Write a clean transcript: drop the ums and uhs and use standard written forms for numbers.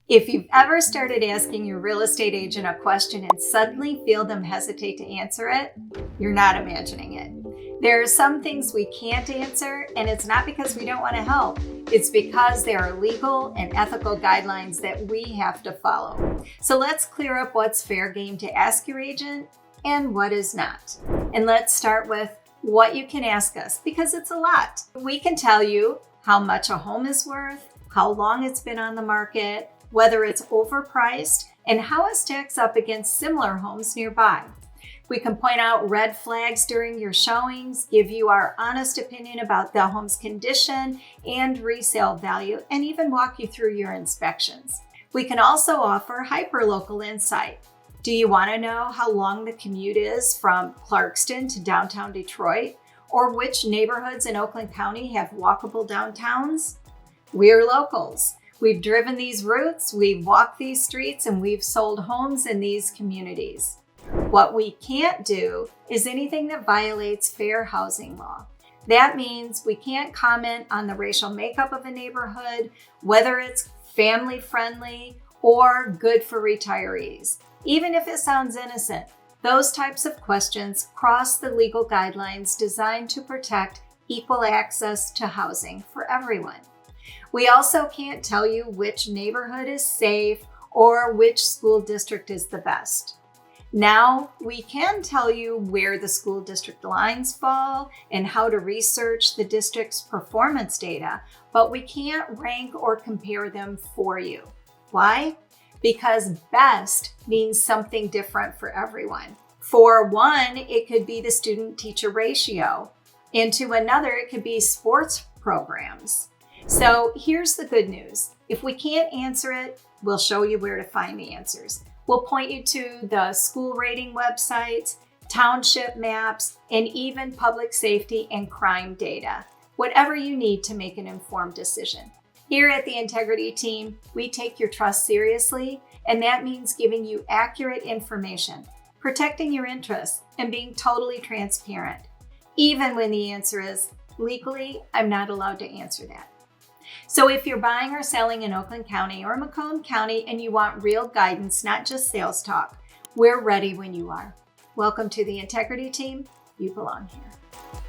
If you've ever started asking your real estate agent a question and suddenly feel them hesitate to answer it, you're not imagining it. There are some things we can't answer, and it's not because we don't want to help. It's because there are legal and ethical guidelines that we have to follow. So let's clear up what's fair game to ask your agent and what is not. And let's start with what you can ask us, because it's a lot. We can tell you how much a home is worth, how long it's been on the market, whether it's overpriced, and how it stacks up against similar homes nearby. We can point out red flags during your showings, give you our honest opinion about the home's condition and resale value, and even walk you through your inspections. We can also offer hyperlocal insight. Do you want to know how long the commute is from Clarkston to downtown Detroit, or which neighborhoods in Oakland County have walkable downtowns? We're locals. We've driven these routes, we've walked these streets, and we've sold homes in these communities. What we can't do is anything that violates fair housing law. That means we can't comment on the racial makeup of a neighborhood, whether it's family friendly or good for retirees. Even if it sounds innocent, those types of questions cross the legal guidelines designed to protect equal access to housing for everyone. We also can't tell you which neighborhood is safe or which school district is the best. Now, we can tell you where the school district lines fall and how to research the district's performance data, but we can't rank or compare them for you. Why? Because best means something different for everyone. For one, it could be the student-teacher ratio, and to another, it could be sports programs. So here's the good news. If we can't answer it, we'll show you where to find the answers. We'll point you to the school rating websites, township maps, and even public safety and crime data. Whatever you need to make an informed decision. Here at the Integrity Team, we take your trust seriously, and that means giving you accurate information, protecting your interests, and being totally transparent. Even when the answer is, legally, I'm not allowed to answer that. So if you're buying or selling in Oakland County or Macomb County and you want real guidance, not just sales talk, we're ready when you are. Welcome to the Integrity Team. You belong here.